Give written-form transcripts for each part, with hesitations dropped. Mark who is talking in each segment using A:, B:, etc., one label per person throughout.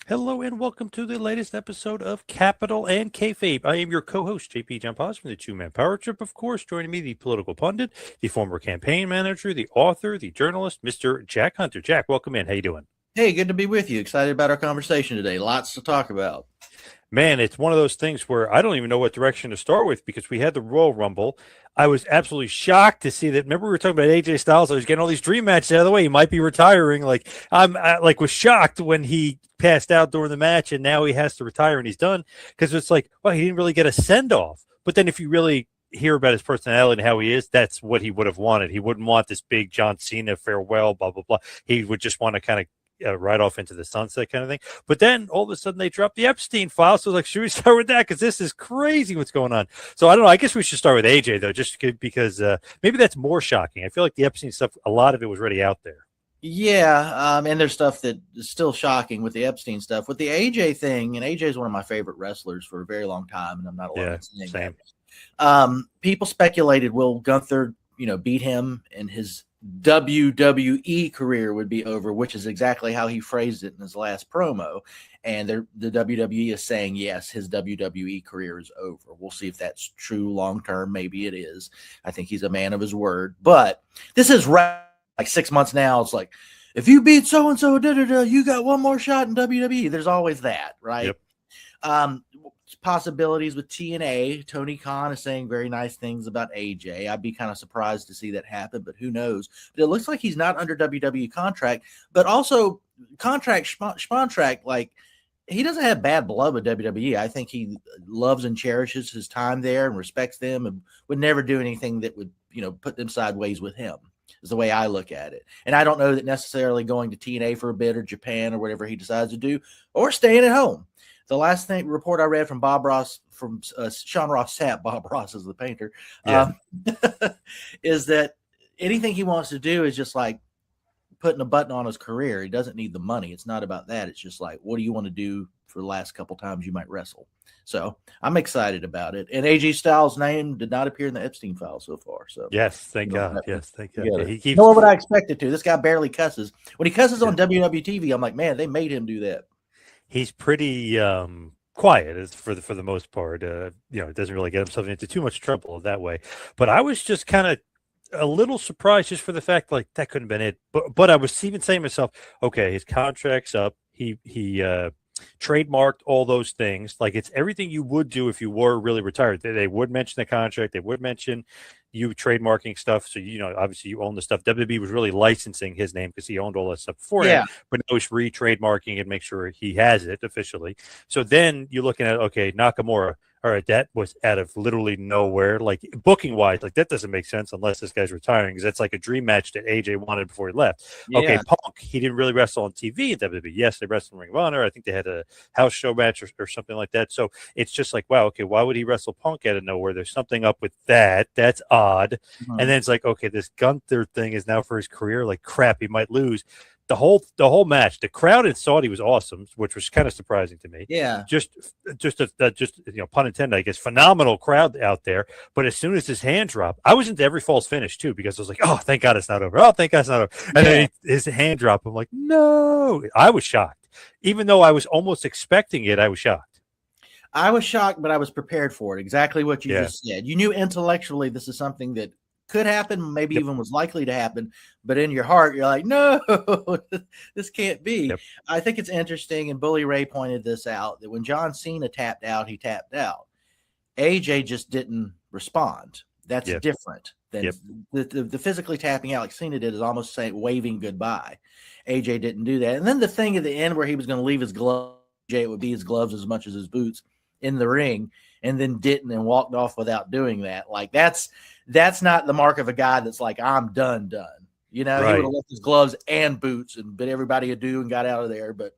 A: Hello and welcome to the latest episode of Capital and Kayfabe. I am your co-host, JP John Paz from the Two Man Power Trip. Of course, joining me, the political pundit, the former campaign manager, the author, the journalist, Mr. Jack Hunter. Jack, welcome in. How you doing?
B: Hey, good to be with you. Excited about our conversation today. Lots to talk about.
A: Man, it's one of those things where I don't even know what direction to start with because we had the Royal Rumble. I was absolutely shocked to see that. Remember, we were talking about AJ Styles. I was getting all these dream matches out of the way. He might be retiring. I was shocked when he passed out during the match, and now he has to retire and he's done because it's like, well, he didn't really get a send off. But then if you really hear about his personality and how he is, that's what he would have wanted. He wouldn't want this big John Cena farewell, blah blah blah. He would just want to kind of right off into the sunset kind of thing. But then all of a sudden they dropped the Epstein Files. So I was like, should we start with that? Because this is crazy what's going on. So I don't know. I guess we should start with AJ, though, just because maybe that's more shocking. I feel like the Epstein stuff, a lot of it was already out there.
B: Yeah, and there's stuff that is still shocking with the Epstein stuff. With the AJ thing, and AJ is one of my favorite wrestlers for a very long time, and I'm not alone in saying
A: Same.
B: that. People speculated will Gunther, beat him and his WWE career would be over, which is exactly how he phrased it in his last promo. And the WWE is saying, yes, his WWE career is over. We'll see if that's true long term. Maybe it is. I think he's a man of his word. But this is like 6 months now. It's like, if you beat so-and-so, you got one more shot in WWE. There's always that, right?
A: Yep.
B: Possibilities with TNA. Tony Khan is saying very nice things about AJ. I'd be kind of surprised to see that happen, but who knows? But it looks like he's not under WWE contract, but also contract, like he doesn't have bad blood with WWE. I think he loves and cherishes his time there and respects them and would never do anything that would, put them sideways with him. Is the way I look at it. And I don't know that necessarily going to TNA for a bit or Japan or whatever he decides to do or staying at home. The last report I read from Bob Ross, from Sean Ross Sapp, Bob Ross is the painter, is that anything he wants to do is just like putting a button on his career. He doesn't need the money. It's not about that. It's just like, what do you want to do for the last couple times you might wrestle? So I'm excited about it. And AJ Styles' name did not appear in the Epstein Files so far. So
A: yes, thank God. Yes, thank God. Yeah,
B: he keeps. Nor would I expect it to. This guy barely cusses. When he cusses on WWTV, I'm like, man, they made him do that.
A: He's pretty quiet for the most part. It doesn't really get himself into too much trouble that way. But I was just kind of a little surprised just for the fact like that couldn't have been it. But I was even saying to myself, okay, his contract's up. He trademarked all those things. Like it's everything you would do if you were really retired. They would mention the contract. They would mention you trademarking stuff. So, obviously you own the stuff. WWE was really licensing his name because he owned all that stuff beforehand. Yeah. But now he's re-trademarking and make sure he has it officially. So then you're looking at, okay, Nakamura. All right, that was out of literally nowhere. Like booking wise, like that doesn't make sense unless this guy's retiring because that's like a dream match that AJ wanted before he left. Yeah. Okay, Punk, he didn't really wrestle on TV in WWE. Yes, they wrestled in Ring of Honor. I think they had a house show match or something like that. So it's just like, wow, okay, why would he wrestle Punk out of nowhere? There's something up with that. That's odd. Mm-hmm. And then it's like, okay, this Gunther thing is now for his career. Like crap, he might lose. The whole match, the crowd in Saudi was awesome, which was kind of surprising to me.
B: Yeah,
A: just pun intended, I guess, phenomenal crowd out there. But as soon as his hand dropped, I was into every false finish too because I was like, oh, thank God it's not over. Oh, thank God it's not over. And then his hand dropped. I'm like, no, I was shocked, even though I was almost expecting it. I was shocked.
B: I was shocked, but I was prepared for it. Exactly what you just said. You knew intellectually this is something that could happen, maybe even was likely to happen, but in your heart, you're like, no, this can't be. Yep. I think it's interesting, and Bully Ray pointed this out, that when John Cena tapped out, he tapped out. AJ just didn't respond. That's different than the physically tapping out like Cena did is almost waving goodbye. AJ didn't do that. And then the thing at the end where he was going to leave his gloves, it would be his gloves as much as his boots in the ring, and then didn't and walked off without doing that. Like that's not the mark of a guy that's like, I'm done. He would have left his gloves and boots and bid everybody adieu and got out of there. But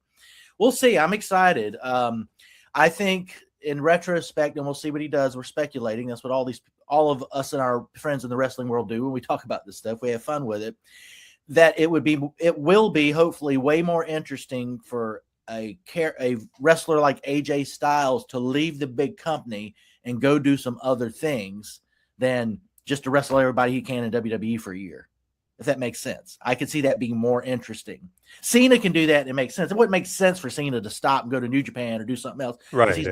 B: we'll see. I'm excited. I think in retrospect, and we'll see what he does. We're speculating. That's what all of us and our friends in the wrestling world do when we talk about this stuff. We have fun with it. That it will be hopefully way more interesting for a wrestler like AJ Styles to leave the big company and go do some other things than just to wrestle everybody he can in WWE for a year. if that makes sense. I could see that being more interesting. Cena can do that, and it makes sense. It wouldn't make sense for Cena to stop and go to New Japan or do something else.
A: Right.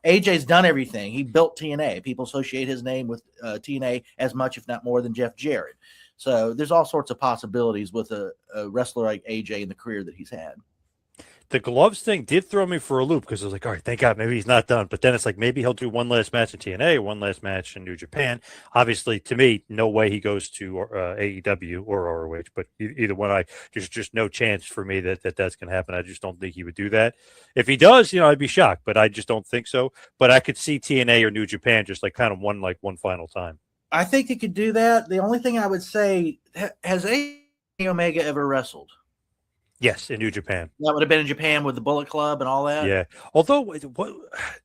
B: AJ's done everything. He built TNA. People associate his name with TNA as much, if not more, than Jeff Jarrett. So there's all sorts of possibilities with a wrestler like AJ in the career that he's had.
A: The gloves thing did throw me for a loop because I was like, all right, thank God, maybe he's not done. But then it's like, maybe he'll do one last match in TNA, one last match in New Japan. Obviously, to me, no way he goes to AEW or ROH, but either one, there's just no chance for me that that's going to happen. I just don't think he would do that. If he does, I'd be shocked, but I just don't think so. But I could see TNA or New Japan just like kind of one final time.
B: I think he could do that. The only thing I would say, has Omega ever wrestled?
A: Yes, in New Japan.
B: That would have been in Japan with the Bullet Club and all that.
A: Yeah. Although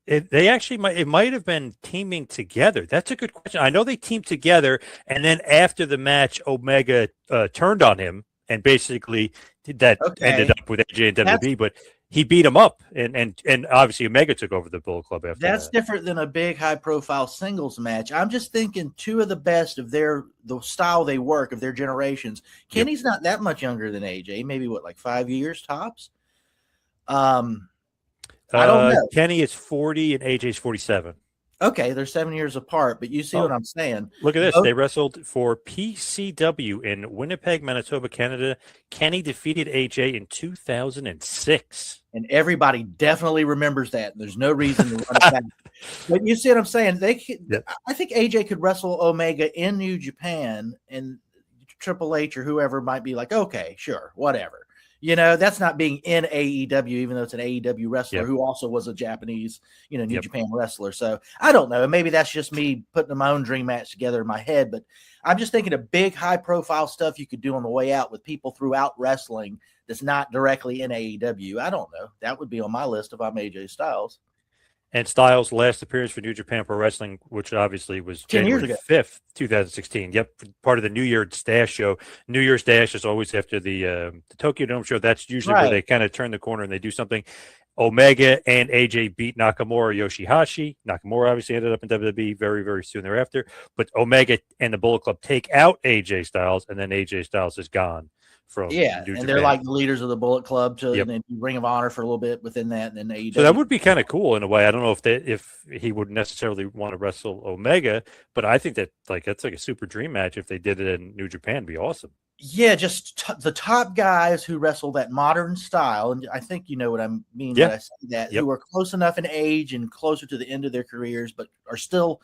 A: they actually it might have been teaming together. That's a good question. I know they teamed together, and then after the match, Omega turned on him, and basically that ended up with AJ and WWE. But he beat him up, and obviously Omega took over the Bullet Club after that.
B: That's different than a big high-profile singles match. I'm just thinking two of the best of the style they work of their generations. Kenny's not that much younger than AJ, maybe like 5 years tops. I don't know.
A: Kenny is 40 and AJ's 47.
B: Okay, they're 7 years apart, but you see what I'm saying.
A: Look at this. They wrestled for PCW in Winnipeg, Manitoba, Canada. Kenny defeated AJ in 2006.
B: And everybody definitely remembers that. And there's no reason to run it back. But you see what I'm saying? I think AJ could wrestle Omega in New Japan, and Triple H or whoever might be like, okay, sure, whatever. That's not being in AEW, even though it's an AEW wrestler who also was a Japanese, New Japan wrestler. So I don't know. Maybe that's just me putting my own dream match together in my head. But I'm just thinking of big, high-profile stuff you could do on the way out with people throughout wrestling that's not directly in AEW. I don't know. That would be on my list if I'm AJ Styles.
A: And Styles' last appearance for New Japan Pro Wrestling, which obviously was January 5th, 2016. Yep, part of the New Year's Dash show. New Year's Dash is always after the Tokyo Dome show. That's usually where they kind of turn the corner and they do something. Omega and AJ beat Nakamura, Yoshihashi. Nakamura obviously ended up in WWE very, very soon thereafter. But Omega and the Bullet Club take out AJ Styles, and then AJ Styles is gone. New Japan.
B: They're like the leaders of the Bullet Club, and then Ring of Honor for a little bit within that, and then AEW.
A: So that would be kind of cool in a way. I don't know if he would necessarily want to wrestle Omega, but I think that that's like a super dream match if they did it in New Japan. It'd be awesome.
B: Yeah, just the top guys who wrestle that modern style, and I think you know what I mean when I say that, who are close enough in age and closer to the end of their careers, but are still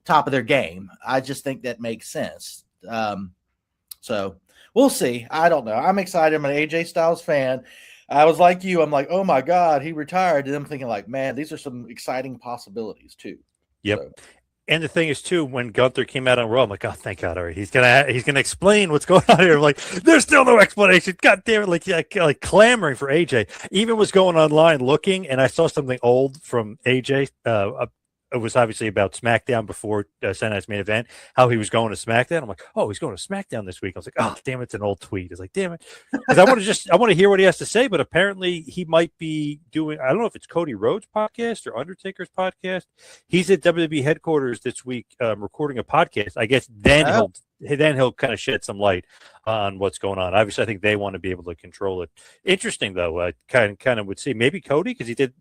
B: top of their game. I just think that makes sense. So we'll see. I don't know. I'm excited. I'm an AJ Styles fan. I was like you. I'm like, oh my God, he retired. And I'm thinking like, man, these are some exciting possibilities too.
A: Yep. So. And the thing is too, when Gunther came out on Raw, I'm like, oh, thank God, all right, he's gonna explain what's going on here. I'm like, there's still no explanation. God damn it, like clamoring for AJ. Even was going online looking, and I saw something old from AJ. It was obviously about SmackDown before Sunday Night's Main Event, how he was going to SmackDown. I'm like, oh, he's going to SmackDown this week. I was like, oh, damn, it's an old tweet. It's like, damn it. Because I want to hear what he has to say, but apparently he might be doing, I don't know if it's Cody Rhodes' podcast or Undertaker's podcast. He's at WWE headquarters this week recording a podcast. I guess then he'll kind of shed some light on what's going on. Obviously, I think they want to be able to control it. Interesting, though. I kind of would see maybe Cody, because he did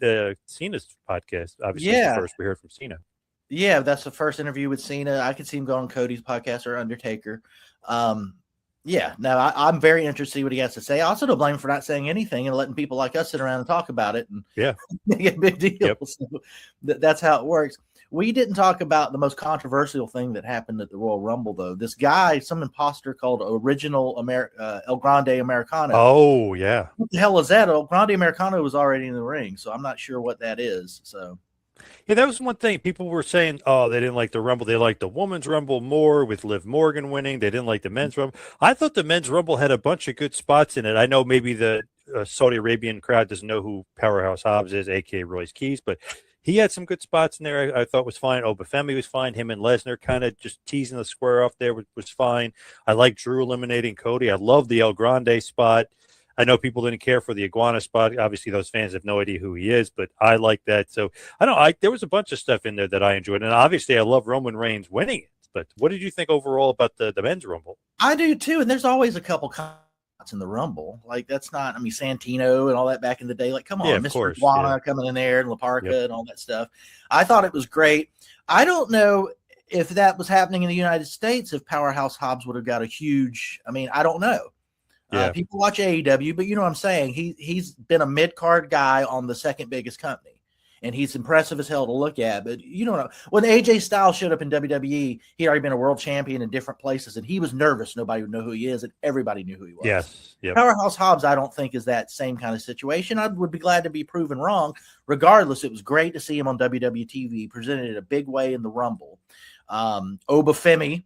A: Cena's podcast. Obviously, it's the first we heard from Cena.
B: Yeah, that's the first interview with Cena. I could see him going on Cody's podcast or Undertaker. I'm very interested to see what he has to say. I also don't blame him for not saying anything and letting people like us sit around and talk about it and make a big deal.
A: Yep.
B: So that's how it works. We didn't talk about the most controversial thing that happened at the Royal Rumble, though. This guy, some imposter called Original El Grande Americano.
A: Oh, yeah.
B: What the hell is that? El Grande Americano was already in the ring, so I'm not sure what that is. So,
A: yeah, that was one thing. People were saying, oh, they didn't like the Rumble. They liked the Women's Rumble more with Liv Morgan winning. They didn't like the Men's Rumble. I thought the Men's Rumble had a bunch of good spots in it. I know maybe the Saudi Arabian crowd doesn't know who Powerhouse Hobbs is, a.k.a. Royce Keys, but he had some good spots in there. I thought was fine. Obafemi was fine. Him and Lesnar kind of just teasing the square off there was fine. I like Drew eliminating Cody. I love the El Grande spot. I know people didn't care for the Iguana spot. Obviously, those fans have no idea who he is, but I like that. So there was a bunch of stuff in there that I enjoyed. And obviously, I love Roman Reigns winning it. But what did you think overall about the men's Rumble?
B: I do too, and there's always a couple in the Rumble. Like, that's not, I mean, Santino and all that back in the day. Like, come on, Mr. Iguana coming in there and La Parka and all that stuff. I thought it was great. I don't know if that was happening in the United States, if Powerhouse Hobbs would have got a huge, I mean, I don't know. People watch AEW, but you know what I'm saying? He's been a mid-card guy on the second biggest company. And he's impressive as hell to look at. But you know, when AJ Styles showed up in WWE, he'd already been a world champion in different places, and he was nervous. Nobody would know who he is, and everybody knew who he was.
A: Yes. Yep.
B: Powerhouse Hobbs, I don't think, is that same kind of situation. I would be glad to be proven wrong. Regardless, it was great to see him on WWE TV, presented in a big way in the Rumble. Obafemi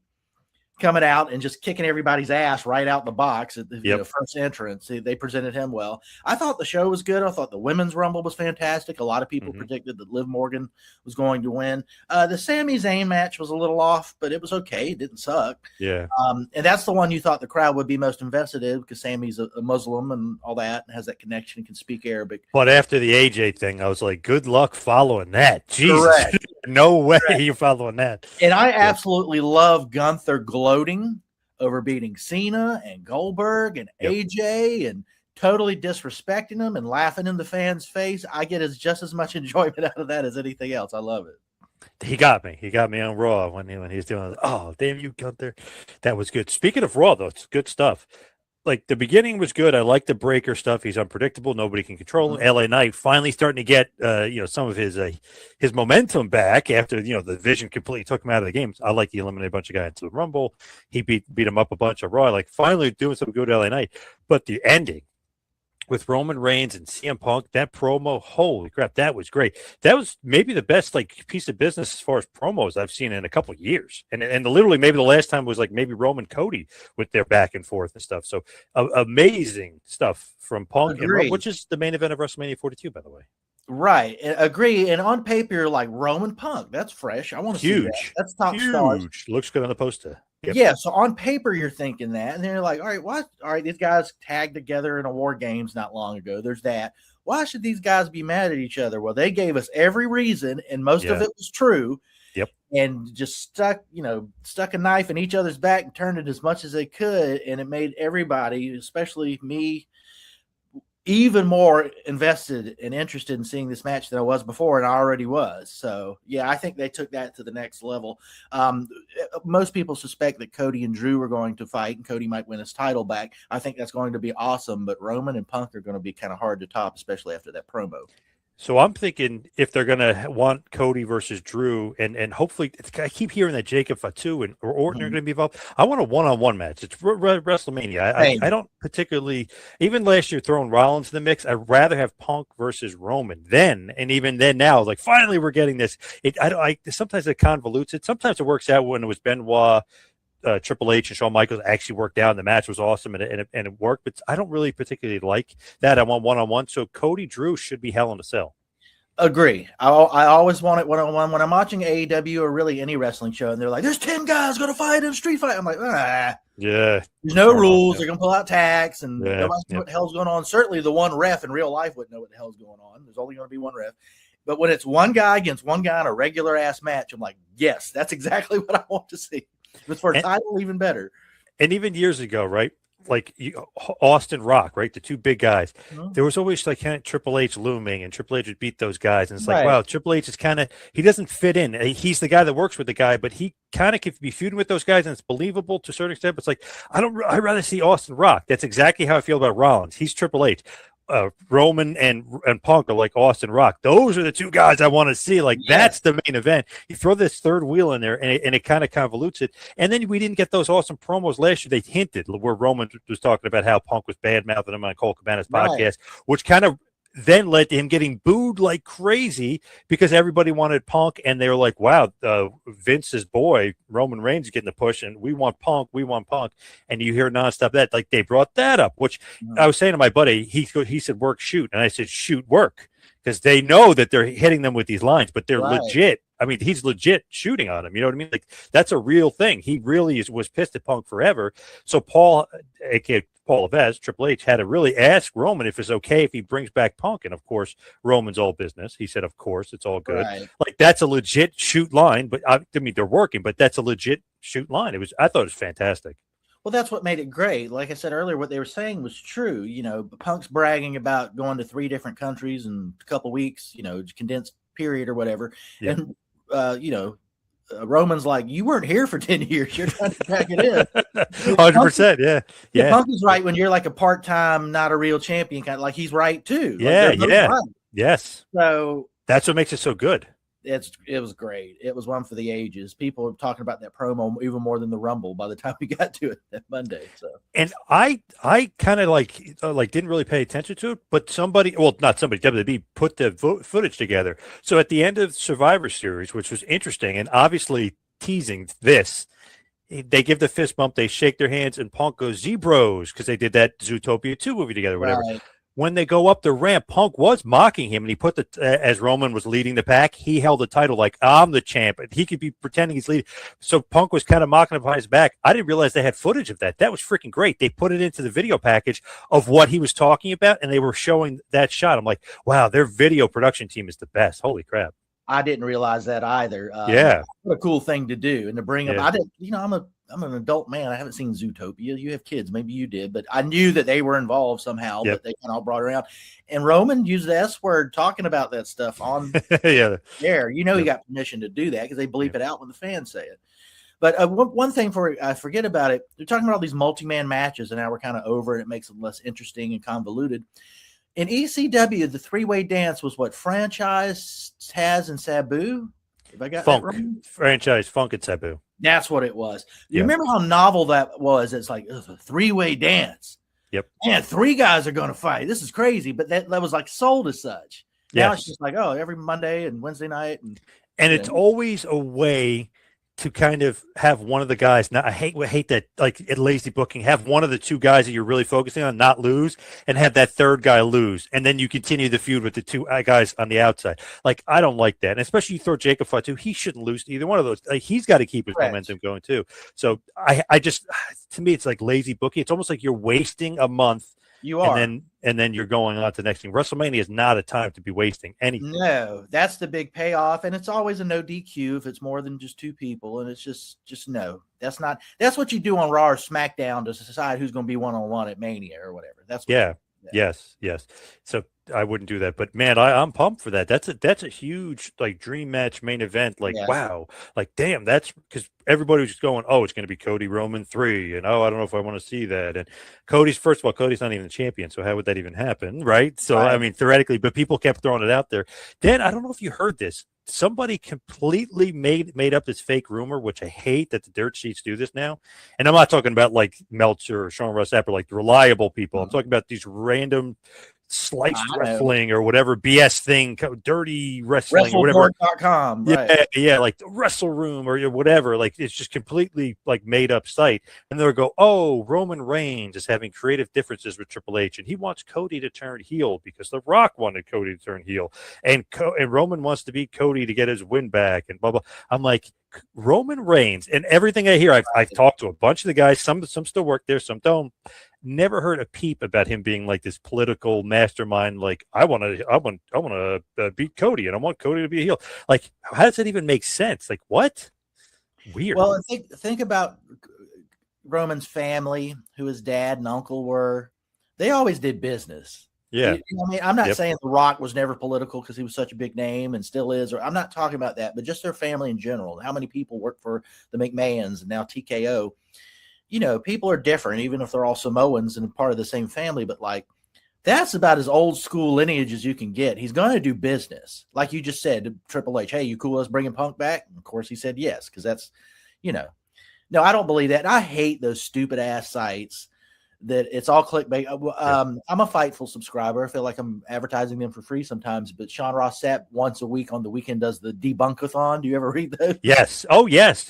B: coming out and just kicking everybody's ass right out the box at the first entrance. They presented him well. I thought the show was good. I thought the women's Rumble was fantastic. A lot of people predicted that Liv Morgan was going to win. The Sami Zayn match was a little off, but it was okay. It didn't suck.
A: Yeah.
B: And that's the one you thought the crowd would be most invested in, because Sami's a Muslim and all that, and has that connection and can speak Arabic.
A: But after the AJ thing, I was like, good luck following that. Jesus. No way you're following that.
B: And I absolutely love Gunther gloating over beating Cena and Goldberg and AJ and totally disrespecting them and laughing in the fans' face. I get just as much enjoyment out of that as anything else. I love it.
A: He got me. He got me on Raw when he was doing, oh, damn you, Gunther. That was good. Speaking of Raw, though, it's good stuff. Like, the beginning was good. I like the Breaker stuff. He's unpredictable. Nobody can control him. LA Knight finally starting to get, some of his momentum back after, the Vision completely took him out of the game. I like he eliminated a bunch of guys into the Rumble. He beat him up a bunch of Raw. Like, finally doing some good LA Knight. But the ending with Roman Reigns and CM Punk, that promo, holy crap, that was great. That was maybe the best piece of business as far as promos I've seen in a couple of years. And literally maybe the last time was maybe Roman Cody with their back and forth and stuff. So amazing stuff from Punk, which is the main event of WrestleMania 42, by the way.
B: Right. Agree. And on paper, you're like, Roman Punk, that's fresh. I want to see that. That's top stars.
A: Looks good on the poster.
B: Yep. Yeah, so on paper you're thinking that, and then you're like, all right, what? All right, these guys tagged together in a War Games not long ago. There's that. Why should these guys be mad at each other? Well, they gave us every reason, and most of it was true.
A: Yep.
B: And just stuck a knife in each other's back and turned it as much as they could, and it made everybody, especially me, even more invested and interested in seeing this match than I was before, and I already was. So, yeah, I think they took that to the next level. Most people suspect that Cody and Drew are going to fight, and Cody might win his title back. I think that's going to be awesome, but Roman and Punk are going to be kind of hard to top, especially after that promo.
A: So I'm thinking if they're going to want Cody versus Drew, and hopefully I keep hearing that Jacob Fatu or Orton are going to be involved. I want a one-on-one match. It's WrestleMania. I don't particularly, even last year throwing Rollins in the mix, I'd rather have Punk versus Roman then. And even then now, finally we're getting this. Sometimes it convolutes it. Sometimes it works out when it was Benoit, Triple H and Shawn Michaels actually worked out, and the match was awesome, and it worked. But I don't really particularly like that. I want one-on-one. So Cody Drew should be hell in a cell.
B: Agree. I always want it one-on-one. When I'm watching AEW or really any wrestling show, and they're like, "There's 10 guys going to fight in a street fight," I'm like,
A: yeah.
B: There's no rules. They're going to pull out tax, and nobody knows what the hell's going on. Certainly, the one ref in real life wouldn't know what the hell's going on. There's only going to be one ref. But when it's one guy against one guy in a regular ass match, I'm like, yes, that's exactly what I want to see. If it's for a title, even better.
A: And even years ago, right? Austin Rock, right? The two big guys. There was always Triple H looming, and Triple H would beat those guys. And it's wow, Triple H is he doesn't fit in. He's the guy that works with the guy, but he kind of can be feuding with those guys, and it's believable to a certain extent. But it's I'd rather see Austin Rock. That's exactly how I feel about Rollins. He's Triple H. Roman and Punk are like Austin Rock. Those are the two guys I want to see. That's the main event. You throw this third wheel in there, and it kind of convolutes it. And then we didn't get those awesome promos last year. They hinted where Roman was talking about how Punk was bad mouthing him on Cole Cabana's podcast, which kind of then led to him getting booed like crazy because everybody wanted Punk, and they were like, wow, Vince's boy, Roman Reigns, is getting the push, and we want Punk. And you hear nonstop that. They brought that up, which I was saying to my buddy, he said, work, shoot. And I said, shoot, work. Because they know that they're hitting them with these lines, but they're legit. I mean, he's legit shooting on him. You know what I mean? That's a real thing. He really was pissed at Punk forever. So Paul, aka Paul Levesque, Triple H, had to really ask Roman if it's okay if he brings back Punk. And of course, Roman's all business. He said, of course, it's all good.
B: Right.
A: Like, that's a legit shoot line, but I mean, they're working, but that's a legit shoot line. I thought it was fantastic.
B: Well, that's what made it great. Like I said earlier, what they were saying was true. Punk's bragging about going to 3 different countries in a couple weeks, condensed period or whatever.
A: Yeah.
B: And, Roman's like, you weren't here for 10 years. You're trying to pack it in.
A: 100%. Yeah.
B: Yeah. Punk is right when you're like a part-time, not a real champion, kind of like he's right too.
A: Yeah.
B: Like right.
A: Yes.
B: So
A: that's what makes it so good.
B: It was great. It was one for the ages. People were talking about that promo even more than the Rumble by the time we got to it that Monday. So,
A: and I kind of like didn't really pay attention to it, but WWE put the footage together. So at the end of Survivor Series, which was interesting and obviously teasing this, they give the fist bump, they shake their hands, and Punk goes Zebros because they did that Zootopia 2 movie together, whatever.
B: Right.
A: When they go up the ramp, Punk was mocking him, and he put as Roman was leading the pack, he held the title like, I'm the champ. And he could be pretending he's leading. So Punk was kind of mocking him behind his back. I didn't realize they had footage of that. That was freaking great. They put it into the video package of what he was talking about, and they were showing that shot. I'm like, wow, their video production team is the best. Holy crap.
B: I didn't realize that either.
A: Yeah.
B: What a cool thing to do. And to bring them,
A: Yeah.
B: I didn't, I'm an adult man. I haven't seen Zootopia. You have kids. Maybe you did, but I knew that they were involved somehow,
A: Yep.
B: but they kind of all brought it around. And Roman used the S word talking about that stuff on
A: Yeah.
B: there. He got permission to do that because they bleep it out when the fans say it. But one thing before I forget about it, they're talking about all these multi-man matches, and now we're kind of over it. It makes them less interesting and convoluted. In ECW, the 3-way dance was what? Franchise, Taz, and Sabu? If I got
A: Funk.
B: that right?
A: Franchise, Funk, and Sabu.
B: That's what it was. You
A: Yeah.
B: remember how novel that was? It's like, it was a 3-way dance.
A: Yep.
B: Man, 3 guys are going to fight. This is crazy. But that was like sold as such. Now
A: Yes.
B: it's just like, every Monday and Wednesday night.
A: And it's always a way to kind of have one of the guys. Now, I hate that, like, at lazy booking, have one of the 2 guys that you're really focusing on not lose, and have that third guy lose, and then you continue the feud with the 2 guys on the outside. Like, I don't like that, and especially you throw Jacob Flair too. He shouldn't lose to either one of those. Like, he's got to keep his momentum going too. So I just, to me, it's like lazy booking. It's almost like you're wasting a month.
B: You are.
A: And then you're going on to the next thing. WrestleMania is not a time to be wasting anything.
B: No, that's the big payoff. And it's always a no DQ if it's more than just 2 people. And it's just no. That's what you do on Raw or SmackDown to decide who's going to be one-on-one at Mania or whatever. That's what
A: Yes. So I wouldn't do that, but man, I'm pumped for that. That's a huge, like, dream match main event. Like, wow, like, damn, that's because everybody was just going, oh, it's going to be Cody Roman 3, and I don't know if I want to see that. And first of all, Cody's not even the champion, so how would that even happen, right? So I mean, theoretically, but people kept throwing it out there. Then I don't know if you heard this. Somebody completely made up this fake rumor, which I hate that the dirt sheets do this now. And I'm not talking about like Meltzer or Sean Ross Sapp, or like the reliable people. I'm talking about these random sliced wrestling or whatever BS thing, dirty wrestling or whatever.
B: WrestleBoard.com, right.
A: Yeah, like the Wrestle Room or whatever. Like, it's just completely like made up site. And they'll go, oh, Roman Reigns is having creative differences with Triple H, and he wants Cody to turn heel because The Rock wanted Cody to turn heel, and Roman wants to beat Cody to get his win back, and blah blah. I'm like, Roman Reigns, and everything I hear, I've talked to a bunch of the guys. Some still work there, some don't. Never heard a peep about him being like this political mastermind. Like, I want to beat Cody, and I want Cody to be a heel. Like, how does that even make sense? Like, what? Weird.
B: Well, think about Roman's family, who his dad and uncle were. They always did business.
A: Yeah.
B: I mean, I'm not saying The Rock was never political because he was such a big name and still is, or I'm not talking about that, but just their family in general. How many people work for the McMahons and now TKO? People are different, even if they're all Samoans and part of the same family, but like, that's about as old school lineage as you can get. He's going to do business. Like you just said to Triple H, hey, you cool us bringing Punk back? And of course he said yes, because that's, no, I don't believe that. And I hate those stupid ass sites that it's all clickbait. I'm a Fightful subscriber. I feel like I'm advertising them for free sometimes, but Sean Ross Sapp once a week on the weekend does the debunkathon. Do you ever read those?
A: Yes. Oh, yes.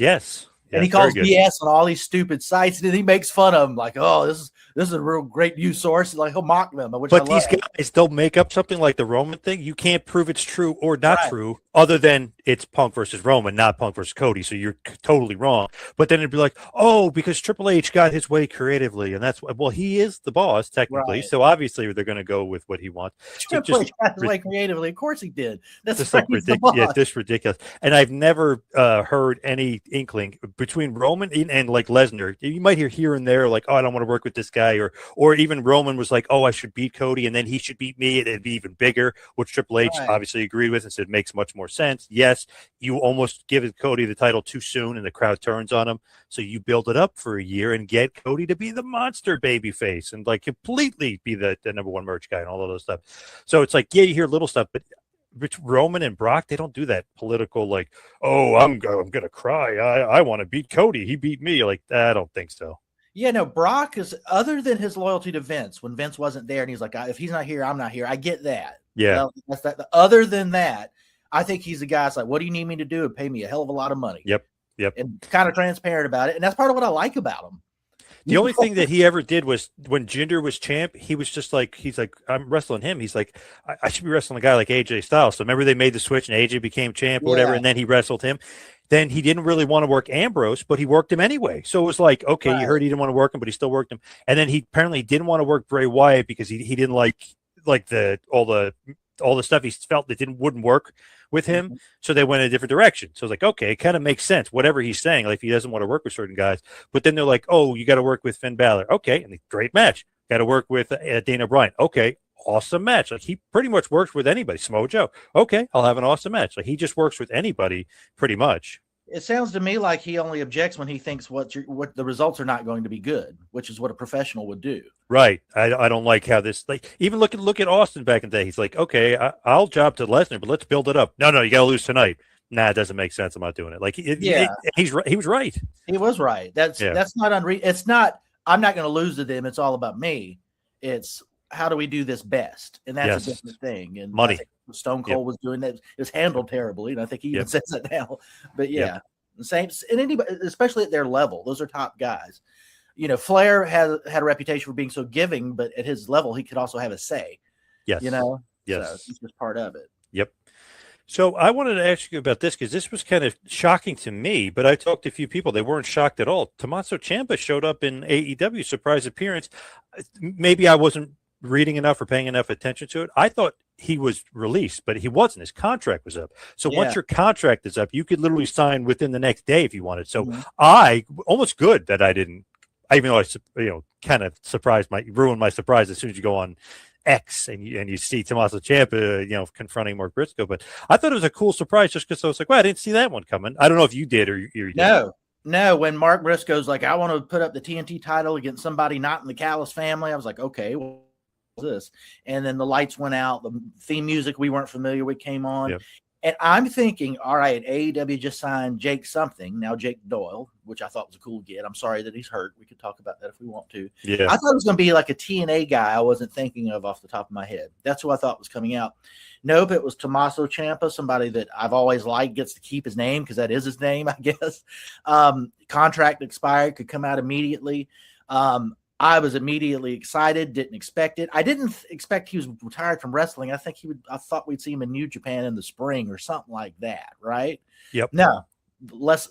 B: And he calls BS on all these stupid sites, and then he makes fun of them, like, "Oh, this is a real great news source." Like he'll mock them, which I love.
A: These guys, they'll make up something like the Roman thing. You can't prove it's true or not
B: Right.
A: true, other than it's Punk versus Roman, not Punk versus Cody. So you're totally wrong. But then it'd be like, oh, because Triple H got his way creatively, and that's well, he is the boss technically.
B: Right.
A: So obviously they're going to go with what he wants.
B: Triple H got his way creatively. Of course he did. That's
A: just like ridiculous. Yeah, just ridiculous. And I've never heard any inkling between Roman and like Lesnar. You might hear here and there, like, oh, I don't want to work with this guy, or even Roman was like, oh, I should beat Cody, and then he should beat me, and it'd be even bigger, which Triple H obviously agreed with and said makes much more sense. Yes, you almost give Cody the title too soon, and the crowd turns on him. So you build it up for a year and get Cody to be the monster babyface and like completely be the number one merch guy and all of those stuff. So it's like, yeah, you hear little stuff, but Roman and Brock, they don't do that political, like, oh, I'm gonna cry. I want to beat Cody. He beat me. Like, I don't think so.
B: Yeah, no, Brock is, other than his loyalty to Vince when Vince wasn't there, and he's like, if he's not here, I'm not here. I get that.
A: Yeah.
B: That's that. Other than that, I think he's the guy that's like, what do you need me to do? And pay me a hell of a lot of money.
A: Yep.
B: And kind of transparent about it. And that's part of what I like about him.
A: The only thing that he ever did was when Jinder was champ, he was just like, he's like, I'm wrestling him. He's like, I should be wrestling a guy like AJ Styles. So remember they made the switch and AJ became champ or whatever, and then he wrestled him. Then he didn't really want to work Ambrose, but he worked him anyway. So it was like, okay, you heard he didn't want to work him, but he still worked him. And then he apparently didn't want to work Bray Wyatt because he didn't like all the stuff he felt that wouldn't work with him. Mm-hmm. So they went in a different direction. So it's like, okay, it kind of makes sense. Whatever he's saying, like he doesn't want to work with certain guys, but then they're like, oh, you got to work with Finn Balor. Okay. And great match. Got to work with Dana Bryan. Okay. Awesome match. Like he pretty much works with anybody. Samoa Joe. Okay. I'll have an awesome match. Like he just works with anybody pretty much.
B: It sounds to me like he only objects when he thinks what the results are not going to be good, which is what a professional would do.
A: Right. I don't like how this, like, even look at Austin back in the day. He's like, okay, I'll job to Lesnar, but let's build it up. No, you got to lose tonight. Nah, it doesn't make sense. I'm not doing it. Like, he was right. He was right.
B: That's not unreasonable. It's not, I'm not going to lose to them. It's all about me. It's how do we do this best? And that's a different thing. And
A: money.
B: Stone Cold was doing that. It was handled terribly. And I think he even says that now. But the same, and anybody, especially at their level, those are top guys. You know, Flair had a reputation for being so giving, but at his level, he could also have a say.
A: Yes.
B: You know?
A: Yes.
B: So it's just part of it.
A: Yep. So I wanted to ask you about this because this was kind of shocking to me, but I talked to a few people. They weren't shocked at all. Tommaso Ciampa showed up in AEW, surprise appearance. Maybe I wasn't reading enough or paying enough attention to it. I thought he was released, but he wasn't. His contract was up. So once your contract is up, you could literally sign within the next day if you wanted. So I almost good that I didn't, even though I, kind of ruined my surprise as soon as you go on X and you see Tommaso Ciampa, confronting Mark Briscoe. But I thought it was a cool surprise just because I was like, well, I didn't see that one coming. I don't know if you did or you didn't.
B: No, when Mark Briscoe's like, I want to put up the TNT title against somebody not in the Callis family, I was like, okay, well, this. And then the lights went out, the theme music we weren't familiar with came on. And I'm thinking, all right, AEW just signed Jake something, now Jake Doyle, which I thought was a cool get. I'm sorry that he's hurt. We could talk about that if we want to. I thought it was going to be like a TNA guy I wasn't thinking of off the top of my head. That's who I thought was coming out. Nope, it was Tommaso Ciampa, somebody that I've always liked, gets to keep his name because that is his name, I guess. Contract expired, could come out immediately. I was immediately excited, didn't expect it. I didn't expect he was retired from wrestling. I thought we'd see him in New Japan in the spring or something like that, right?
A: Yep.
B: No,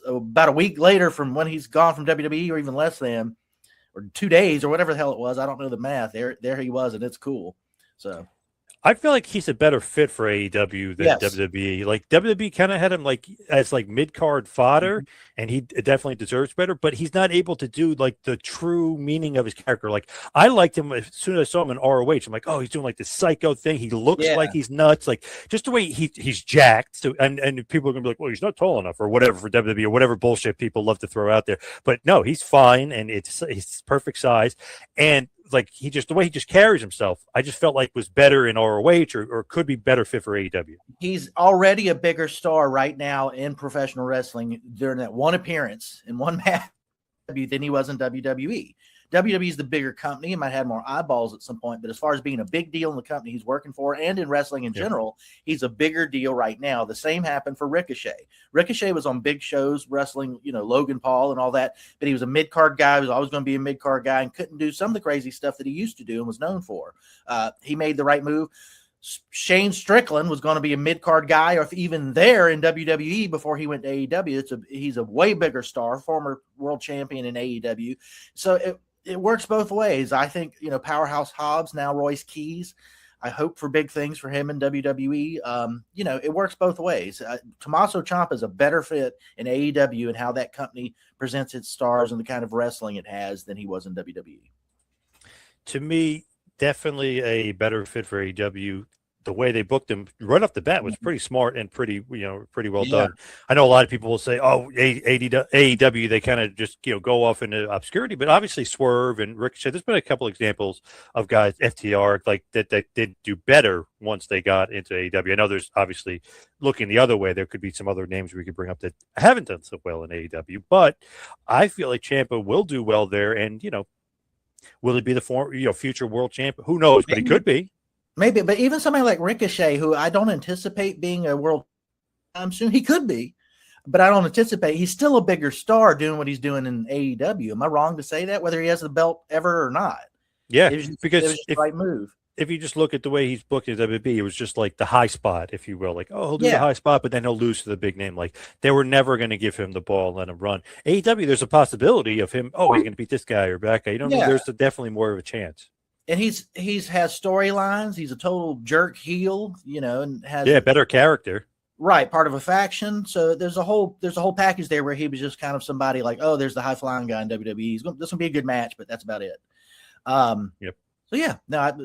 B: about a week later from when he's gone from WWE, or even less than, or 2 days or whatever the hell it was. I don't know the math. There he was, and it's cool. So
A: I feel like he's a better fit for AEW than WWE. Like WWE kind of had him like as like mid-card fodder, and he definitely deserves better, but he's not able to do like the true meaning of his character. Like I liked him as soon as I saw him in ROH. I'm like, oh, he's doing like this psycho thing. He looks like he's nuts. Like just the way he's jacked. So and people are gonna be like, well, he's not tall enough or whatever for WWE or whatever bullshit people love to throw out there. But no, he's fine and it's perfect size. And like the way he just carries himself, I just felt like was better in ROH or could be better fit for AEW.
B: He's already a bigger star right now in professional wrestling during that one appearance in one match than he was in WWE. WWE is the bigger company. He might have more eyeballs at some point, but as far as being a big deal in the company he's working for and in wrestling in general, he's a bigger deal right now. The same happened for Ricochet. Ricochet was on big shows wrestling, Logan Paul and all that, but he was a mid-card guy. He was always going to be a mid-card guy and couldn't do some of the crazy stuff that he used to do and was known for. He made the right move. Shane Strickland was going to be a mid-card guy, or if even there in WWE before he went to AEW. He's a way bigger star, former world champion in AEW. So it works both ways. I think, Powerhouse Hobbs, now Royce Keys, I hope for big things for him in WWE. It works both ways. Tommaso Ciampa is a better fit in AEW and how that company presents its stars and the kind of wrestling it has than he was in WWE.
A: To me, definitely a better fit for AEW. The way they booked him right off the bat was pretty smart and pretty well done. I know a lot of people will say, "Oh, AEW, they kind of just go off into obscurity," but obviously Swerve and Ricochet. There's been a couple examples of guys, FTR, like that did do better once they got into AEW. I know there's obviously looking the other way. There could be some other names we could bring up that haven't done so well in AEW, but I feel like Ciampa will do well there, and will he be the future world champion? Who knows? But he could be.
B: Maybe, but even somebody like Ricochet, who I don't anticipate being a world time soon, he could be, but I don't anticipate. He's still a bigger star doing what he's doing in AEW. Am I wrong to say that? Whether he has the belt ever or not?
A: Yeah,
B: because it was the right move.
A: If you just look at the way he's booked in WWE, it was just like the high spot, if you will. Like, he'll do the high spot, but then he'll lose to the big name. Like, they were never going to give him the ball and let him run. AEW, there's a possibility of him, he's going to beat this guy or that guy. There's definitely more of a chance.
B: And he's has storylines. He's a total jerk heel, and has
A: better character.
B: Right, part of a faction. So there's a whole package there where he was just kind of somebody like, there's the high flying guy in WWE. This will be a good match, but that's about it. So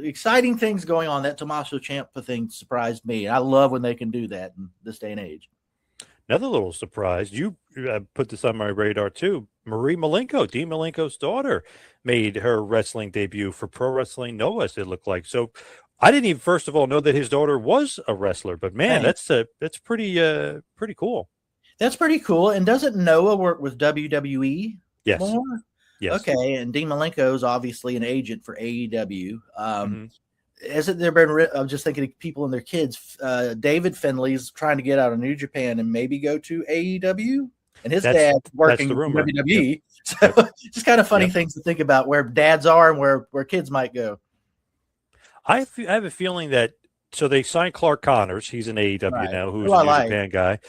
B: exciting things going on. That Tommaso Ciampa thing surprised me. I love when they can do that in this day and age.
A: Another little surprise, you put this on my radar too. Marie Malenko, Dean Malenko's daughter, made her wrestling debut for Pro Wrestling Noah, it looked like. So I didn't even, first of all, know that his daughter was a wrestler. But man, that's pretty cool. That's pretty cool.
B: And doesn't Noah work with WWE?
A: Yes.
B: More?
A: Yes.
B: Okay, and Dean Malenko is obviously an agent for AEW. Hasn't there been? I'm just thinking of people and their kids. David Finley's trying to get out of New Japan and maybe go to AEW, and his dad's working for WWE. Yep. So just kind of funny things to think about where dads are and where kids might go.
A: I have a feeling that they signed Clark Connors. He's in AEW now, who's a New Japan guy.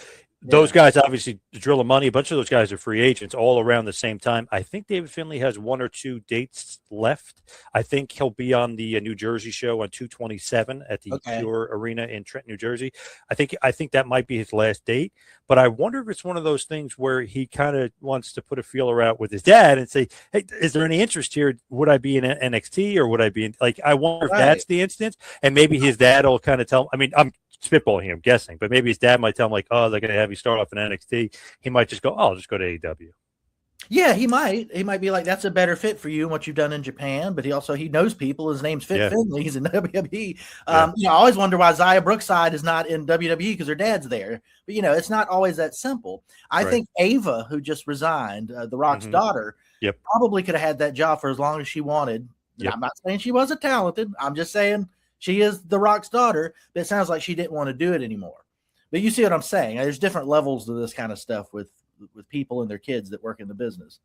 A: Those guys obviously drill money. A bunch of those guys are free agents all around the same time. I think David Finley has 1 or 2 dates left. I think he'll be on the New Jersey show on 2/27 at the Pure Arena in Trenton, New Jersey. I think that might be his last date. But I wonder if it's one of those things where he kind of wants to put a feeler out with his dad and say, "Hey, is there any interest here? Would I be in NXT or would I be in?" Like, I wonder if that's the instance. And maybe his dad will kind of tell. I mean, I'm spitballing here, I'm guessing, but maybe his dad might tell him like, they're going to have you start off in NXT. He might just go, I'll just go to AEW.
B: Yeah, he might be like, that's a better fit for you and what you've done in Japan. But he knows people. His name's Finley. He's in WWE. I always wonder why Xia Brookside is not in WWE because her dad's there. But it's not always that simple. I think Ava, who just resigned, The Rock's daughter, probably could have had that job for as long as she wanted. I'm not saying she wasn't talented. I'm just saying she is The Rock's daughter, but it sounds like she didn't want to do it anymore. But you see what I'm saying? There's different levels to this kind of stuff with people and their kids that work in the business.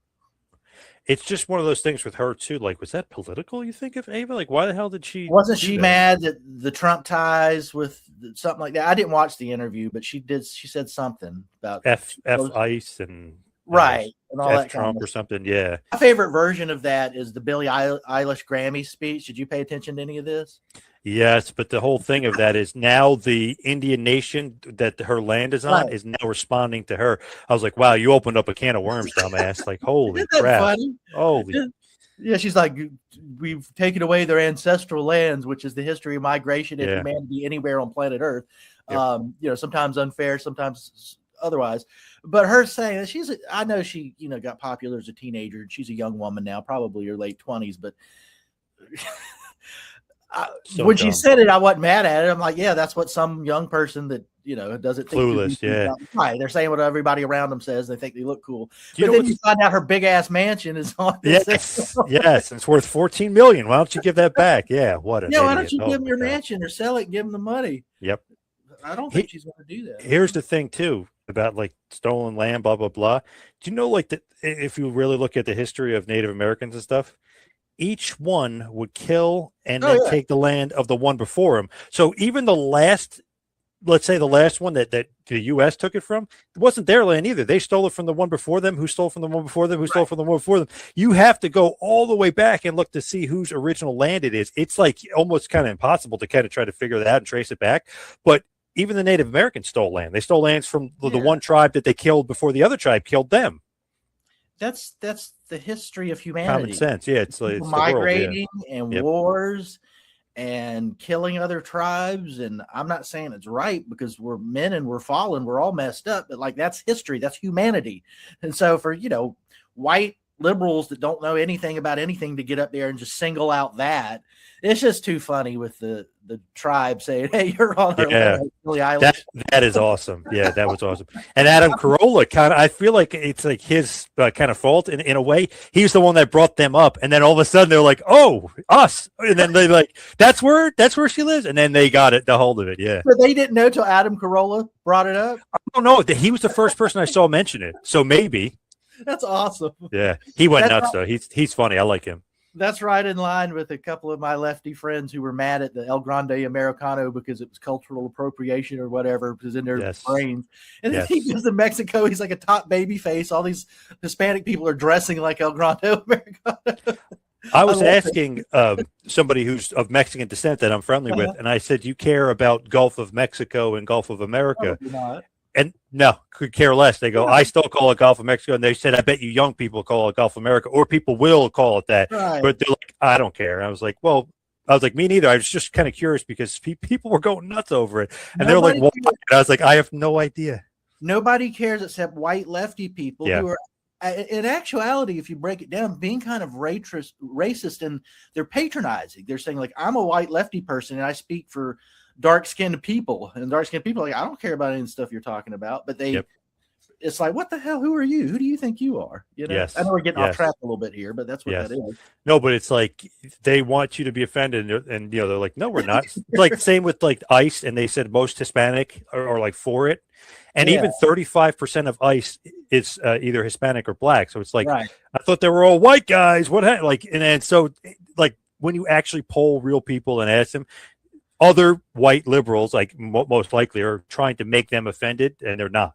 A: It's just one of those things with her too. Like, was that political, you think, of Ava? Like, why the hell did she?
B: Wasn't she mad that the Trump ties with something like that? I didn't watch the interview, but she did. She said something about
A: F ICE and
B: and all that
A: Trump or something. Yeah.
B: My favorite version of that is the Billie Eilish Grammy speech. Did you pay attention to any of this?
A: Yes, but the whole thing of that is now the Indian nation that her land is on is now responding to her. I was like, wow, you opened up a can of worms, dumbass. Like, holy crap.
B: Funny?
A: Holy.
B: Yeah, she's like, we've taken away their ancestral lands, which is the history of migration and humanity anywhere on planet Earth. Sometimes unfair, sometimes otherwise. But her saying that I know she, got popular as a teenager and she's a young woman now, probably her late 20s, but when she said it, I wasn't mad at it. I'm like, yeah, that's what some young person that doesn't think
A: Clueless, yeah.
B: right. They're saying what everybody around them says. They think they look cool.
A: Do you
B: But
A: know
B: then you find out her big ass mansion is on this.
A: yes, it's worth 14 million. Why don't you give that back? Yeah, what an
B: Yeah, why don't
A: idiot.
B: you
A: Oh
B: give them
A: my
B: your
A: God.
B: mansion or sell it and give them the money?
A: Yep.
B: I don't think she's going to do that.
A: Here's the thing too about like stolen land, blah blah blah. Do you know like that if you really look at the history of Native Americans and stuff, each one would kill and then take the land of the one before him. So even the last, let's say the last one that the U.S. took it from, it wasn't their land either. They stole it from the one before them, who stole from the one before them, who stole from the one before them. You have to go all the way back and look to see whose original land it is. It's like almost kind of impossible to kind of try to figure that out and trace it back. But even the Native Americans stole land. They stole lands from the one tribe that they killed before the other tribe killed them.
B: That's the history of humanity.
A: Common sense. Yeah, it's
B: migrating and wars and killing other tribes. And I'm not saying it's right because we're men and we're fallen. We're all messed up. But like that's history. That's humanity. And so for white liberals that don't know anything about anything to get up there and just single out that, it's just too funny with the tribe saying, "Hey, you're on our land, Billie Eilish."
A: That is awesome. Yeah, that was awesome. And Adam Carolla I feel like it's like his kind of fault in a way. He's the one that brought them up, and then all of a sudden they're like, "Oh, us!" And then they like, "That's where she lives," and then they got the hold of it. Yeah,
B: but they didn't know till Adam Carolla brought it up.
A: I don't know. He was the first person I saw mention it, so maybe.
B: That's awesome.
A: Yeah, he went nuts though. He's funny. I like him.
B: That's right in line with a couple of my lefty friends who were mad at the El Grande Americano because it was cultural appropriation or whatever was in their brains. And then he goes to Mexico. He's like a top baby face. All these Hispanic people are dressing like El Grande Americano.
A: I was asking somebody who's of Mexican descent that I'm friendly with, and I said, "You care about Gulf of Mexico and Gulf of America?" And no, could care less. They go, I still call it Gulf of Mexico. And they said, I bet you young people call it Gulf of America, or people will call it that. Right. But they're like, I don't care. And I was like, me neither. I was just kind of curious because people were going nuts over it. And they're like, what? And I was like, I have no idea.
B: Nobody cares except white lefty people who are, in actuality, if you break it down, being kind of racist, and they're patronizing. They're saying, like, I'm a white lefty person and I speak for dark-skinned people, and dark-skinned people are like, I don't care about any of the stuff you're talking about, but they it's like, what the hell, who are you, who do you think you are? I know we're getting off track a little bit here, but that's what that is.
A: No, but it's like they want you to be offended, and they're like, no, we're not. Like same with like ICE, and they said most Hispanic are like for it, and even 35% of ICE is either Hispanic or black. So it's like, I thought they were all white guys. What like, and so like when you actually poll real people and ask them, other white liberals, like most likely, are trying to make them offended, and they're not.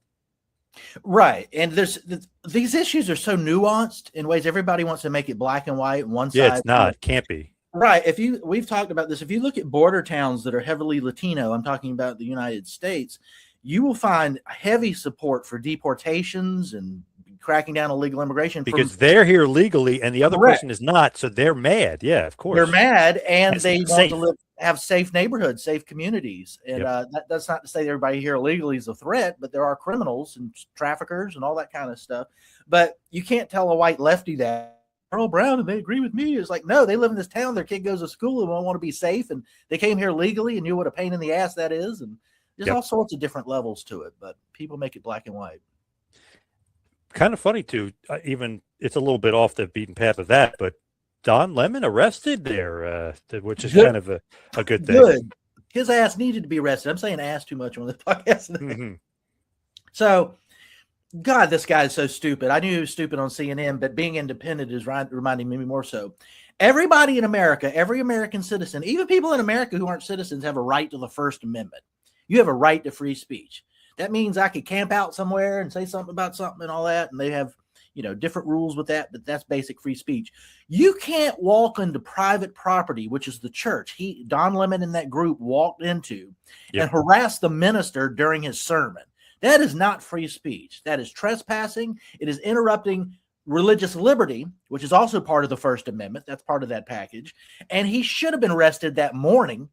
B: Right. And these issues are so nuanced in ways everybody wants to make it black and white. One side.
A: Yeah, it's not. It can't be.
B: Right. We've talked about this. If you look at border towns that are heavily Latino, I'm talking about the United States, you will find heavy support for deportations and cracking down illegal immigration
A: because they're here legally and the other person is not, so they're mad. Yeah, of course
B: they're mad, and they want to have safe neighborhoods, safe communities, and that's not to say that everybody here illegally is a threat, but there are criminals and traffickers and all that kind of stuff. But you can't tell a white lefty that Earl Brown and they agree with me. It's like, no, they live in this town, their kid goes to school and want to be safe, and they came here legally and knew what a pain in the ass that is, and there's all sorts of different levels to it, but people make it black and white.
A: Kind of funny too, even it's a little bit off the beaten path of that, but Don Lemon arrested there, which is kind of a good thing.
B: Good. His ass needed to be arrested. I'm saying ass too much on this podcast. Mm-hmm. So, God, this guy is so stupid. I knew he was stupid on CNN, but being independent is reminding me more so. Everybody in America, every American citizen, even people in America who aren't citizens, have a right to the First Amendment. You have a right to free speech. That means I could camp out somewhere and say something about something and all that, and they have different rules with that, but that's basic free speech. You can't walk into private property, which is the church Don Lemon and that group walked into, and harass the minister during his sermon. That is not free speech. That is trespassing. It is interrupting religious liberty, which is also part of the First Amendment. That's part of that package. And he should have been arrested that morning.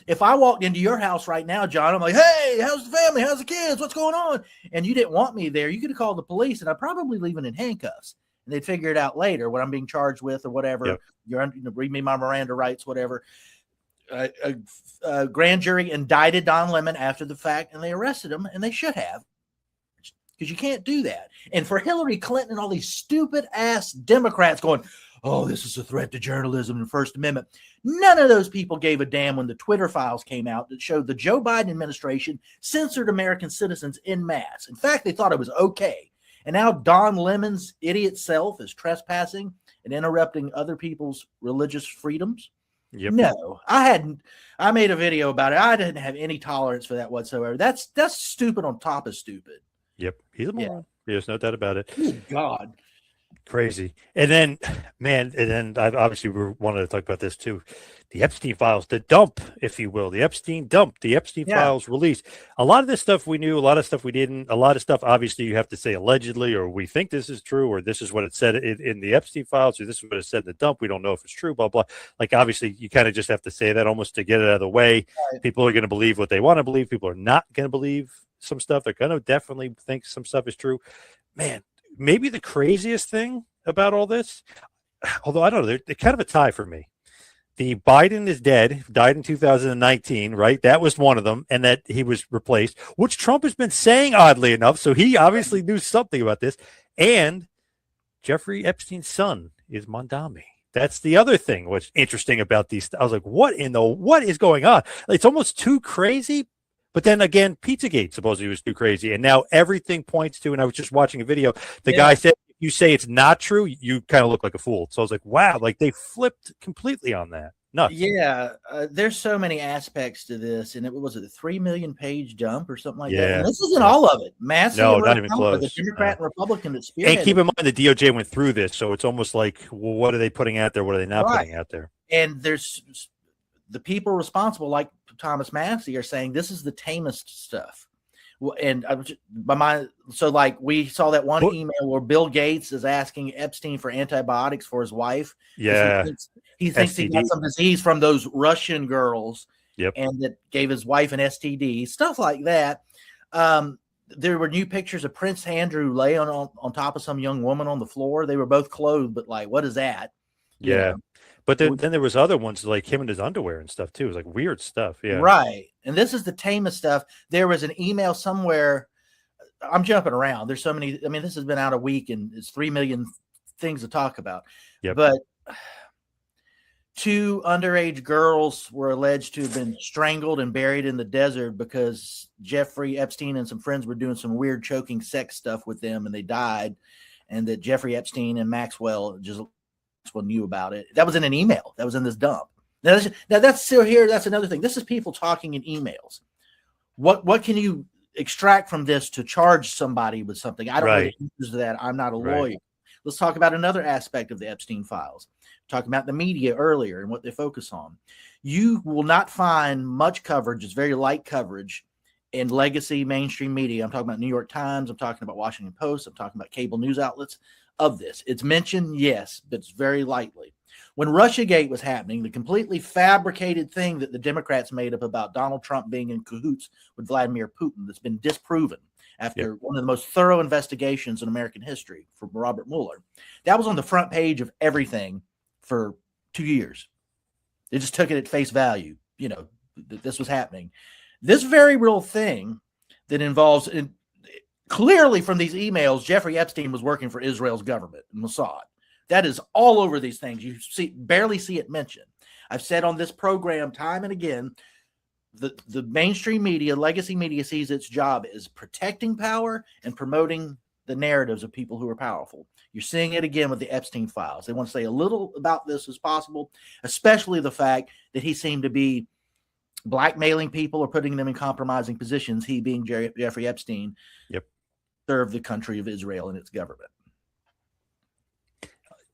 B: If I walked into your house right now, John, I'm like, hey, how's the family? How's the kids? What's going on? And you didn't want me there. You could have called the police, and I'd probably leave it in handcuffs. And they'd figure it out later what I'm being charged with or whatever. You're read me my Miranda rights, whatever. a grand jury indicted Don Lemon after the fact, and they arrested him, and they should have, because you can't do that. And for Hillary Clinton and all these stupid ass Democrats going, oh, this is a threat to journalism and First Amendment. None of those people gave a damn when the Twitter files came out that showed the Joe Biden administration censored American citizens en masse. In fact, they thought it was okay. And now Don Lemon's idiot self is trespassing and interrupting other people's religious freedoms.
A: Yep.
B: No, I made a video about it. I didn't have any tolerance for that whatsoever. That's stupid on top of stupid.
A: Yep. He's a moron. There's no doubt about it.
B: Good God.
A: Crazy. And then, man, obviously we wanted to talk about this too. The Epstein Files, the dump, if you will, the Epstein dump, the Epstein Files release. A lot of this stuff we knew, a lot of stuff we didn't. A lot of stuff, obviously, you have to say allegedly, or we think this is true, or this is what it said in the Epstein Files, or this is what it said in the dump. We don't know if it's true, blah, blah. Like, obviously, you kind of just have to say that almost to get it out of the way. Right. People are going to believe what they want to believe. People are not going to believe some stuff. They're going to definitely think some stuff is true. Man, maybe the craziest thing about all this, although I don't know, they're kind of a tie for me. The Biden is dead, died in 2019, right? That was one of them, and that he was replaced, which Trump has been saying, oddly enough. So he obviously knew something about this. And Jeffrey Epstein's son is Mondami. That's the other thing. What's interesting about these, I was like, what is going on? It's almost too crazy. But then again, Pizzagate supposedly was too crazy. And now everything points to, and I was just watching a video, the guy said, if you say it's not true, you kind of look like a fool. So I was like, wow, like they flipped completely on that. Nuts.
B: Yeah, there's so many aspects to this. And it was a 3 million page dump or something like that. And this isn't all of it. Massive.
A: No, not even close.
B: The Democrat and Republican that spearheaded.
A: And keep in mind the DOJ went through this. So it's almost like, well, what are they putting out there? What are they not putting out there?
B: And there's the people responsible, like Thomas Massey, are saying this is the tamest stuff. And so like we saw that one email where Bill Gates is asking Epstein for antibiotics for his wife.
A: Yeah.
B: He thinks he got some disease from those Russian girls.
A: Yep.
B: And that gave his wife an STD, stuff like that. There were new pictures of Prince Andrew laying on top of some young woman on the floor. They were both clothed, but like, what is that?
A: Yeah. You know? But then there was other ones like him in his underwear and stuff too. It was like weird stuff. Yeah.
B: Right. And this is the tamest stuff. There was an email somewhere. I'm jumping around. There's so many. I mean, this has been out a week and it's 3 million things to talk about.
A: Yep.
B: But 2 underage girls were alleged to have been strangled and buried in the desert because Jeffrey Epstein and some friends were doing some weird choking sex stuff with them and they died. And that Jeffrey Epstein and Maxwell knew about it. That was in an email. That was in this dump. Now that's still here. That's another thing. This is people talking in emails. What can you extract from this to charge somebody with something? I don't know the answers to that. I'm not a lawyer. Let's talk about another aspect of the Epstein files. Talking about the media earlier and what they focus on. You will not find much coverage. It's very light coverage in legacy mainstream media. I'm talking about New York Times. I'm talking about Washington Post. I'm talking about cable news outlets of this. It's mentioned, yes, but it's very lightly. When Russiagate was happening, the completely fabricated thing that the Democrats made up about Donald Trump being in cahoots with Vladimir Putin that's been disproven after one of the most thorough investigations in American history from Robert Mueller. That was on the front page of everything for 2 years. They just took it at face value, you know, that this was happening. This very real thing that involves, clearly from these emails, Jeffrey Epstein was working for Israel's government, Mossad. That is all over these things. You barely see it mentioned. I've said on this program time and again, the mainstream media, legacy media, sees its job as protecting power and promoting the narratives of people who are powerful. You're seeing it again with the Epstein files. They want to say a little about this as possible, especially the fact that he seemed to be blackmailing people or putting them in compromising positions. He, being Jeffrey Epstein, served the country of Israel and its government.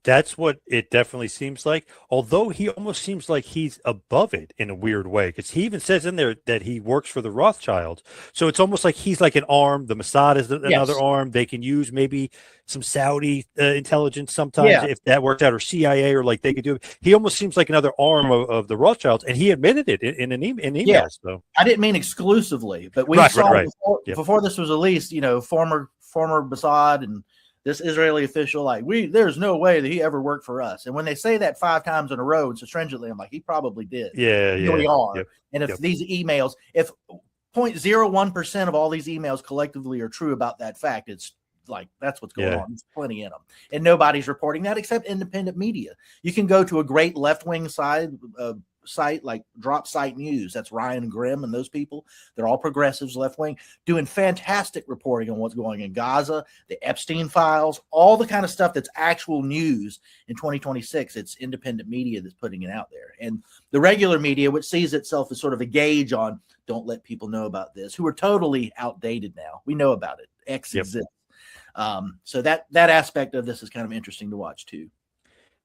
A: That's what it definitely seems like, although he almost seems like he's above it in a weird way, because he even says in there that he works for the Rothschilds. So it's almost like he's like an arm. The Mossad is another arm. They can use maybe some Saudi intelligence sometimes if that works out, or CIA, or like they could do it. He almost seems like another arm of the Rothschilds, and he admitted it in emails.
B: Yeah. So I didn't mean exclusively, but we saw before this was released, you know, former Mossad and this Israeli official, like, there's no way that he ever worked for us. And when they say that 5 times in a row and so stringently, I'm like, he probably did.
A: Yeah,
B: Here we are.
A: Yep.
B: And if these emails, if 0.01% of all these emails collectively are true about that fact, it's like, that's what's going on. There's plenty in them. And nobody's reporting that except independent media. You can go to a great left-wing site like Drop Site News. That's Ryan Grimm and those people. They're all progressives, left-wing, doing fantastic reporting on what's going on in Gaza, the Epstein Files, all the kind of stuff that's actual news in 2026. It's independent media that's putting it out there. And the regular media, which sees itself as sort of a gauge on don't let people know about this, who are totally outdated now. We know about it. X exists. So that aspect of this is kind of interesting to watch too.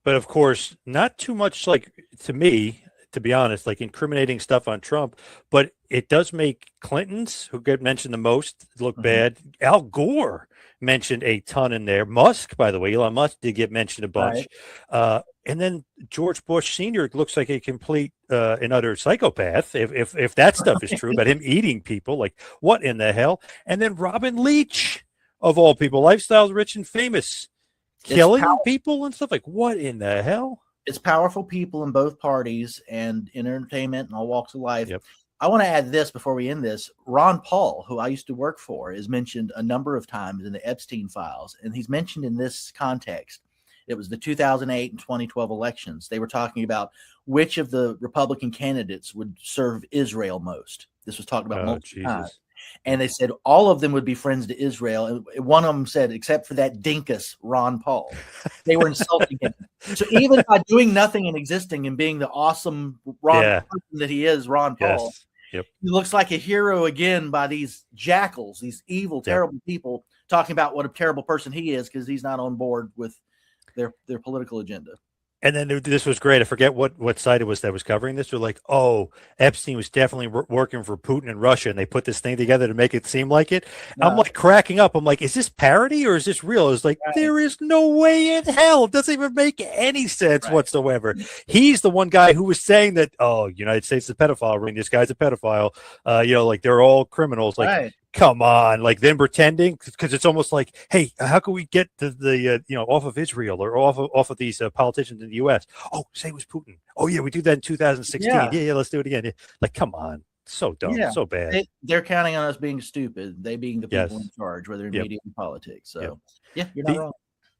A: But of course, not too much, like, to me, to be honest, like incriminating stuff on Trump, but it does make Clinton's, who get mentioned the most, look bad. Al Gore mentioned a ton in there. Musk, by the way, Elon Musk did get mentioned a bunch. Right. And then George Bush Sr. looks like a complete and utter psychopath, if that stuff is true, about him eating people. Like, what in the hell? And then Robin Leach, of all people, lifestyles rich and famous, killing people and stuff. Like, what in the hell?
B: It's powerful people in both parties and in entertainment and all walks of life.
A: Yep.
B: I want to add this before we end this. Ron Paul, who I used to work for, is mentioned a number of times in the Epstein Files. And he's mentioned in this context. It was the 2008 and 2012 elections. They were talking about which of the Republican candidates would serve Israel most. This was talked about multiple times. And they said all of them would be friends to Israel. And one of them said, except for that dinkus, Ron Paul. They were insulting him. So even by doing nothing and existing and being the awesome person that he is, Ron Paul, he looks like a hero again by these jackals, these evil, terrible people talking about what a terrible person he is because he's not on board with their political agenda.
A: And then this was great. I forget what site it was that was covering this. They're like, oh, Epstein was definitely working for Putin and Russia, and they put this thing together to make it seem like it. No. I'm like cracking up. I'm like, is this parody or is this real? It's like, there is no way in hell. It doesn't even make any sense whatsoever. He's the one guy who was saying that, oh, United States is a pedophile ring. This guy's a pedophile. Like they're all criminals. Like, come on, like them pretending, because it's almost like, hey, how can we get the off of Israel or off of these politicians in the U.S.? Oh, say it was Putin. Oh yeah, we do that in 2016. Yeah, let's do it again. Yeah. Like, come on, so dumb, so bad.
B: They're counting on us being stupid. They being the people in charge, whether in media and politics. So you're not wrong.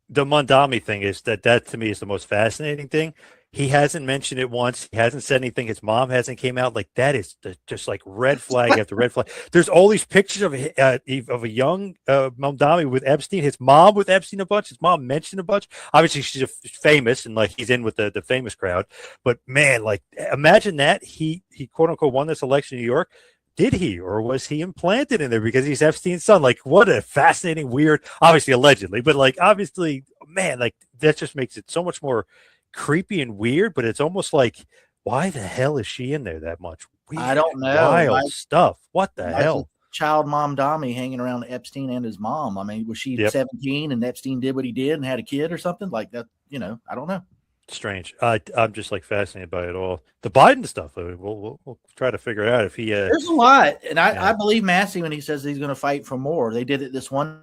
A: The Mondami thing is that to me is the most fascinating thing. He hasn't mentioned it once. He hasn't said anything. His mom hasn't came out. Like, that is just like red flag after red flag. There's all these pictures of a young Mondami with Epstein. His mom with Epstein a bunch. His mom mentioned a bunch. Obviously, she's famous and like he's in with the famous crowd. But man, like, imagine that he quote unquote won this election in New York. Did he, or was he implanted in there because he's Epstein's son? Like, what a fascinating, weird, obviously allegedly, but like obviously, man, like that just makes it so much more creepy and weird. But it's almost like, why the hell is she in there that much? Weird,
B: I don't know.
A: Wild stuff. What the hell?
B: Child mom Dami hanging around Epstein and his mom. I mean, was she 17 and Epstein did what he did and had a kid or something like that? I don't know.
A: Strange. I'm just like fascinated by it all. The Biden stuff, we'll try to figure out if he.
B: There's a lot, and I believe Massey when he says he's going to fight for more. They did it this one.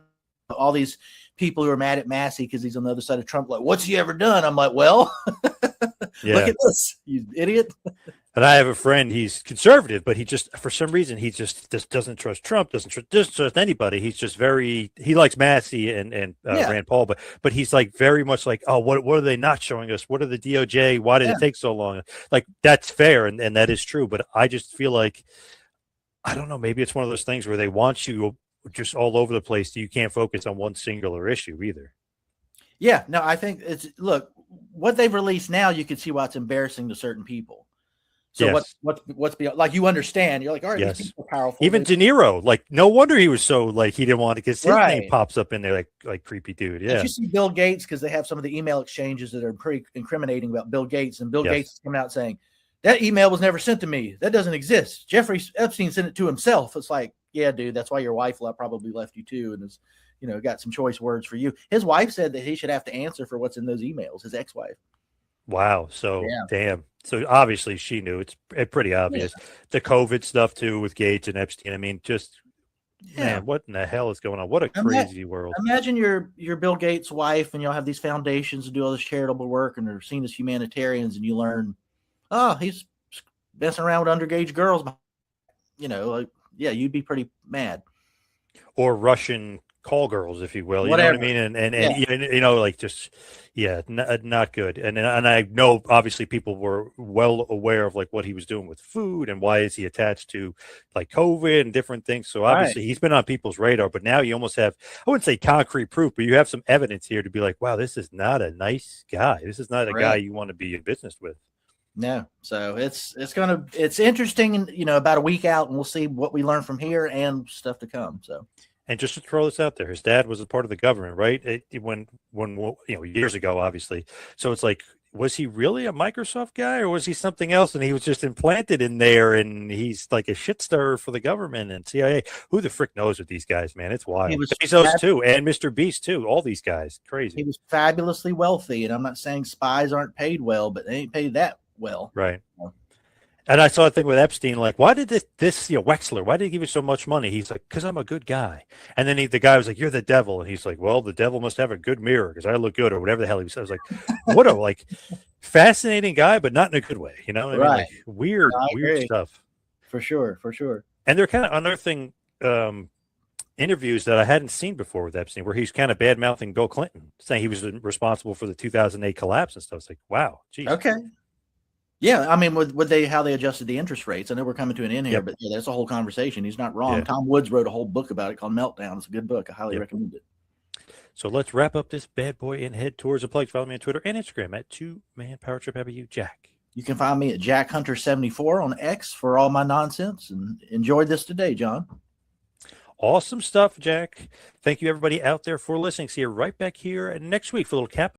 B: All these people who are mad at Massey because he's on the other side of Trump, like, what's he ever done? I'm like, well, look at this, you idiot.
A: And I have a friend, he's conservative, but he just, for some reason, he just doesn't trust Trump, doesn't trust anybody. He's just he likes Massey and Rand Paul, but he's like very much like, oh, what are they not showing us? What are the DOJ? Why did it take so long? Like, that's fair. And that is true. But I just feel like, I don't know, maybe it's one of those things where they want you just all over the place. So you can't focus on one singular issue either.
B: Yeah, no, I think look, what they've released now, you can see why it's embarrassing to certain people. So what's beyond, like, you understand, you're like, all right, these people are powerful.
A: Even De Niro, like, no wonder he was so like, he didn't want to, because his name pops up in there like creepy dude. Yeah.
B: Did you see Bill Gates? Because they have some of the email exchanges that are pretty incriminating about Bill Gates, and Bill Gates is coming out saying that email was never sent to me. That doesn't exist. Jeffrey Epstein sent it to himself. It's like, yeah, dude, that's why your wife probably left you too, and is got some choice words for you. His wife said that he should have to answer for what's in those emails. His ex-wife.
A: Wow. So damn. So obviously she knew. It's pretty obvious. The COVID stuff too with Gates and Epstein. I mean, just
B: Yeah.
A: Man, what in the hell is going on? What a crazy world.
B: Imagine you're Bill Gates' wife, and y'all have these foundations to do all this charitable work, and they're seen as humanitarians, and you learn, oh, he's messing around with underage girls. Like, yeah, you'd be pretty mad.
A: Or Russian call girls, if you will.
B: Whatever.
A: You know what I mean? And like just, not good. And I know obviously people were well aware of like what he was doing with food and why is he attached to like COVID and different things. So obviously he's been on people's radar, but now you almost have, I wouldn't say concrete proof, but you have some evidence here to be like, wow, this is not a nice guy. This is not a guy you want to be in business with.
B: No. So it's interesting, about a week out, and we'll see what we learn from here and stuff to come. So.
A: And just to throw this out there, his dad was a part of the government, right? When years ago, obviously. So it's like, was he really a Microsoft guy, or was he something else? And he was just implanted in there, and he's like a shit stirrer for the government and CIA. Who the frick knows with these guys, man? It's wild. Bezos too, and Mr. Beast too. All these guys, crazy.
B: He was fabulously wealthy, and I'm not saying spies aren't paid well, but they ain't paid that well,
A: right? And I saw a thing with Epstein, like, why did this Wexler, why did he give you so much money? He's like, because I'm a good guy. And then the guy was like, you're the devil. And he's like, well, the devil must have a good mirror because I look good, or whatever the hell he was. I was like, what a fascinating guy, but not in a good way. You know what I mean? Like, weird stuff.
B: For sure.
A: And they're kind of unearthing interviews that I hadn't seen before with Epstein, where he's kind of bad mouthing Bill Clinton, saying he was responsible for the 2008 collapse and stuff. It's like, wow, geez.
B: Okay. Yeah, I mean, with how they adjusted the interest rates. I know we're coming to an end here, but that's a whole conversation. He's not wrong. Tom Woods wrote a whole book about it called Meltdown. It's a good book. I highly recommend it.
A: So let's wrap up this bad boy and head towards the plugs. Follow me on Twitter and Instagram at 2Man Power Trip. How about you, Jack?
B: You can find me at JackHunter74 on X for all my nonsense. And enjoyed this today, John.
A: Awesome stuff, Jack. Thank you, everybody out there, for listening. See you right back here next week for a little cap